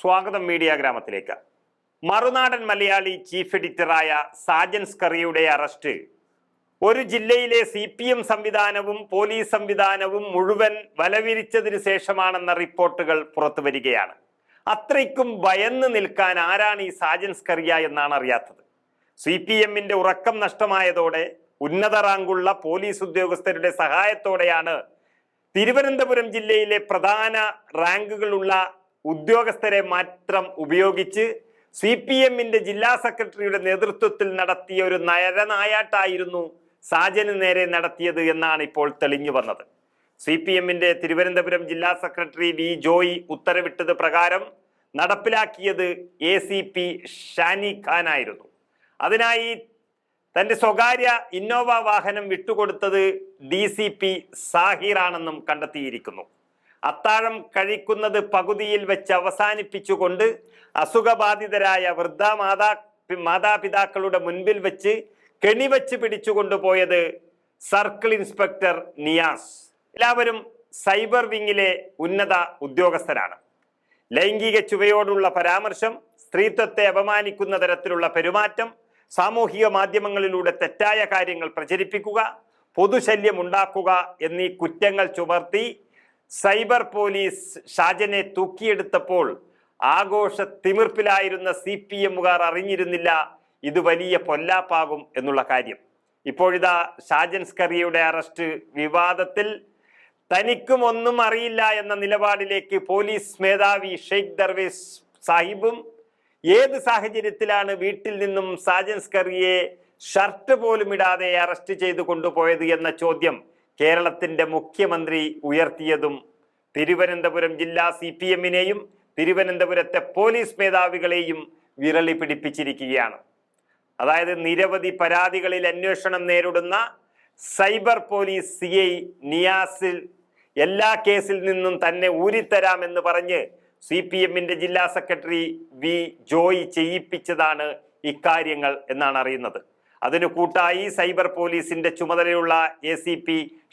സ്വാഗതം മീഡിയ ഗ്രാമത്തിലേക്ക്. Marunadan Malayali chief എഡിറ്ററായ Sajan സ്കറിയയുടെ arrest ഒരു ജില്ലയിലെ CPM സംവിധാനവും പോലീസ് സംവിധാനവും മുഴുവൻ വലവിരിച്ചതിന് ശേഷമാണെന്ന റിപ്പോർട്ടുകൾ പുറത്തു വരികയാണ്. അത്രയ്ക്കും ഭയന്ന് നിൽക്കാൻ ആരാണ് ഈ സാജൻ സ്കറിയ എന്നാണ് അറിയാത്തത്. CPMന്റെ ഉറക്കം നഷ്ടമായതോടെ ഉന്നത റാങ്കുള്ള പോലീസ് ഉദ്യോഗസ്ഥരുടെ സഹായത്തോടെയാണ് തിരുവനന്തപുരം ജില്ലയിലെ പ്രധാന റാങ്കുകളുള്ള ഉദ്യോഗസ്ഥരെ മാത്രം ഉപയോഗിച്ച് CPMന്റെ ജില്ലാ സെക്രട്ടറിയുടെ നേതൃത്വത്തിൽ നടത്തിയ ഒരു നരനായാട്ടായിരുന്നു സാജന് നേരെ നടത്തിയത് എന്നാണ് ഇപ്പോൾ തെളിഞ്ഞു വന്നത്. CPMന്റെ തിരുവനന്തപുരം ജില്ലാ സെക്രട്ടറി V. ജോയി ഉത്തരവിട്ടത് പ്രകാരം നടപ്പിലാക്കിയത് ACP ഷാനി ഖാൻ ആയിരുന്നു. അതിനായി തന്റെ സ്വകാര്യ ഇന്നോവ വാഹനം വിട്ടുകൊടുത്തത് DCP സാഹിർ ആണെന്നും കണ്ടെത്തിയിരിക്കുന്നു. അത്താഴം കഴിക്കുന്നത് പകുതിയിൽ വെച്ച് അവസാനിപ്പിച്ചുകൊണ്ട് അസുഖബാധിതരായ വൃദ്ധ മാതാപിതാക്കളുടെ മുൻപിൽ വെച്ച് കെണിവെച്ച് പിടിച്ചുകൊണ്ടുപോയത് സർക്കിൾ ഇൻസ്പെക്ടർ നിയാസ്. എല്ലാവരും സൈബർ വിങ്ങിലെ ഉന്നത ഉദ്യോഗസ്ഥരാണ്. ലൈംഗിക ചുവയോടുള്ള പരാമർശം, സ്ത്രീത്വത്തെ അപമാനിക്കുന്ന തരത്തിലുള്ള പെരുമാറ്റം, സാമൂഹിക മാധ്യമങ്ങളിലൂടെ തെറ്റായ കാര്യങ്ങൾ പ്രചരിപ്പിക്കുക, പൊതുശല്യം ഉണ്ടാക്കുക എന്നീ കുറ്റങ്ങൾ ചുമർത്തി സൈബർ പോലീസ് ഷാജനെ തൂക്കിയെടുത്തപ്പോൾ ആഘോഷ തിമിർപ്പിലായിരുന്ന CPMകാർ അറിഞ്ഞിരുന്നില്ല ഇത് വലിയ പൊല്ലാപ്പാകും എന്നുള്ള കാര്യം. ഇപ്പോഴിതാ സാജൻ സ്കറിയയുടെ അറസ്റ്റ് വിവാദത്തിൽ തനിക്കും ഒന്നും അറിയില്ല എന്ന നിലപാടിലേക്ക് പോലീസ് മേധാവി ഷെയ്ഖ് ദർവേസ് സാഹിബും ഏത് സാഹചര്യത്തിലാണ് വീട്ടിൽ നിന്നും സാജൻ സ്കറിയയെ ഷർട്ട് പോലും ഇടാതെ അറസ്റ്റ് ചെയ്തു കൊണ്ടുപോയത് എന്ന ചോദ്യം കേരളത്തിന്റെ മുഖ്യമന്ത്രി ഉയർത്തിയതും തിരുവനന്തപുരം ജില്ലാ CPMനെയും തിരുവനന്തപുരത്തെ പോലീസ് മേധാവികളെയും വിരളി പിടിപ്പിച്ചിരിക്കുകയാണ്. അതായത് നിരവധി പരാതികളിൽ അന്വേഷണം നേരിടുന്ന സൈബർ പോലീസ് CI നിയാസിൽ എല്ലാ കേസിൽ നിന്നും തന്നെ ഊരിത്തരാമെന്ന് പറഞ്ഞ് CPMന്റെ ജില്ലാ സെക്രട്ടറി V. ജോയി ചെയ്യിപ്പിച്ചതാണ് ഇക്കാര്യങ്ങൾ എന്നാണ് അറിയുന്നത്. അതിനു കൂട്ടായി സൈബർ പോലീസിന്റെ ചുമതലയുള്ള ACP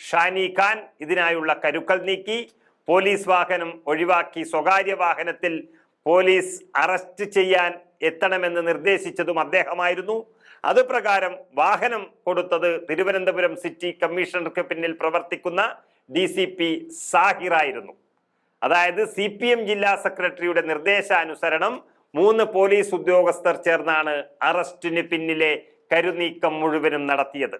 ഷാനി ഖാൻ ഇതിനായുള്ള കരുക്കൾ നീക്കി പോലീസ് വാഹനം ഒഴിവാക്കി സ്വകാര്യ വാഹനത്തിൽ പോലീസ് അറസ്റ്റ് ചെയ്യാൻ എത്തണമെന്ന് നിർദ്ദേശിച്ചതും അദ്ദേഹമായിരുന്നു. അതുപ്രകാരം വാഹനം കൊടുത്തത് തിരുവനന്തപുരം സിറ്റി കമ്മീഷണർക്ക് പിന്നിൽ പ്രവർത്തിക്കുന്ന DCP സാഹിർ ആയിരുന്നു. അതായത് CPM ജില്ലാ സെക്രട്ടറിയുടെ നിർദ്ദേശാനുസരണം 3 പോലീസ് ഉദ്യോഗസ്ഥർ ചേർന്നാണ് അറസ്റ്റിന് പിന്നിലെ കരുനീക്കം മുഴുവനും നടത്തിയത്.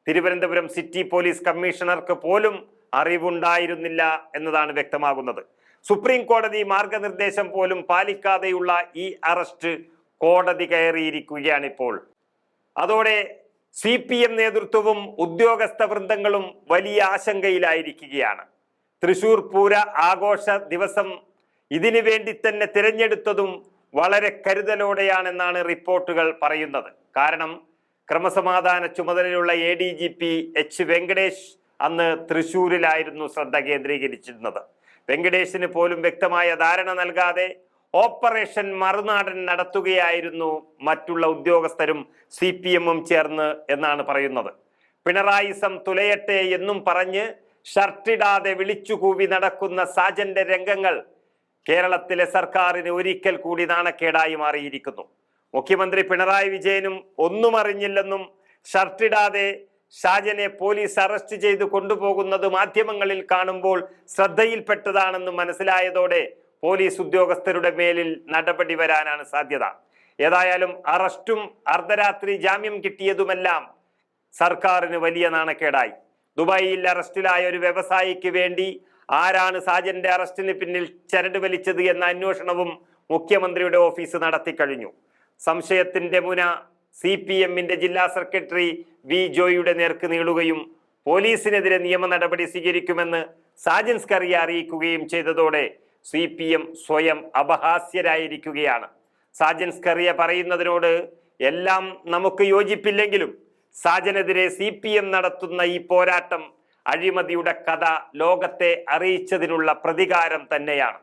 തിരുവനന്തപുരം സിറ്റി പോലീസ് കമ്മീഷണർക്ക് പോലും അറിവുണ്ടായിരുന്നില്ല എന്നതാണ് വ്യക്തമാകുന്നത്. സുപ്രീം കോടതി മാർഗനിർദ്ദേശം പോലും പാലിക്കാതെയുള്ള ഈ അറസ്റ്റ് കോടതി കയറിയിരിക്കുകയാണ് ഇപ്പോൾ. അതോടെ CPM നേതൃത്വവും ഉദ്യോഗസ്ഥ വൃന്ദങ്ങളും വലിയ ആശങ്കയിലായിരിക്കുകയാണ്. തൃശൂർ പൂര ആഘോഷ ദിവസം ഇതിനു വേണ്ടി തന്നെ തിരഞ്ഞെടുത്തതും വളരെ കരുതലോടെയാണെന്നാണ് റിപ്പോർട്ടുകൾ പറയുന്നത്. കാരണം ക്രമസമാധാന ചുമതലയുള്ള ADGP H. വെങ്കടേഷ് അന്ന് തൃശൂരിലായിരുന്നു ശ്രദ്ധ കേന്ദ്രീകരിച്ചിരുന്നത്. വെങ്കടേഷിന് പോലും വ്യക്തമായ ധാരണ നൽകാതെ ഓപ്പറേഷൻ മറുനാടൻ നടത്തുകയായിരുന്നു മറ്റുള്ള ഉദ്യോഗസ്ഥരും CPMും ചേർന്ന് എന്നാണ് പറയുന്നത്. പിണറായിസം തുലയട്ടെ എന്നും പറഞ്ഞ് ഷർട്ടിടാതെ വിളിച്ചുകൂവി നടക്കുന്ന സാജന്റെ രംഗങ്ങൾ കേരളത്തിലെ സർക്കാരിന് ഒരിക്കൽ കൂടി നാണക്കേടായി മാറിയിരിക്കുന്നു. മുഖ്യമന്ത്രി പിണറായി വിജയനും ഒന്നും അറിഞ്ഞില്ലെന്നും ഷർട്ടിടാതെ ഷാജനെ പോലീസ് അറസ്റ്റ് ചെയ്ത് കൊണ്ടുപോകുന്നത് മാധ്യമങ്ങളിൽ കാണുമ്പോൾ ശ്രദ്ധയിൽപ്പെട്ടതാണെന്ന് മനസ്സിലായതോടെ പോലീസ് ഉദ്യോഗസ്ഥരുടെ മേലിൽ നടപടി വരാനാണ് സാധ്യത. ഏതായാലും അറസ്റ്റും അർദ്ധരാത്രി ജാമ്യം കിട്ടിയതുമെല്ലാം സർക്കാരിന് വലിയ നാണക്കേടായി. ദുബായിൽ അറസ്റ്റിലായ ഒരു വ്യവസായിക്ക് വേണ്ടി ആരാണ് സാജന്റെ അറസ്റ്റിന് പിന്നിൽ ചരട് വലിച്ചത് എന്ന അന്വേഷണവും മുഖ്യമന്ത്രിയുടെ ഓഫീസ് നടത്തിക്കഴിഞ്ഞു. സംശയത്തിന്റെ മുന CPMന്റെ ജില്ലാ സെക്രട്ടറി V. ജോയിയുടെ നേർക്ക് നീളുകയും പോലീസിനെതിരെ നിയമ നടപടി സ്വീകരിക്കുമെന്ന് സാജൻ സ്കറിയ അറിയിക്കുകയും ചെയ്തതോടെ CPM സ്വയം അപഹാസ്യരായിരിക്കുകയാണ്. സാജൻ സ്കറിയ പറയുന്നതിനോട് എല്ലാം നമുക്ക് യോജിപ്പില്ലെങ്കിലും സാജനെതിരെ CPM നടത്തുന്ന ഈ പോരാട്ടം അഴിമതിയുടെ കഥ ലോകത്തെ അറിയിച്ചതിനുള്ള പ്രതികാരം തന്നെയാണ്.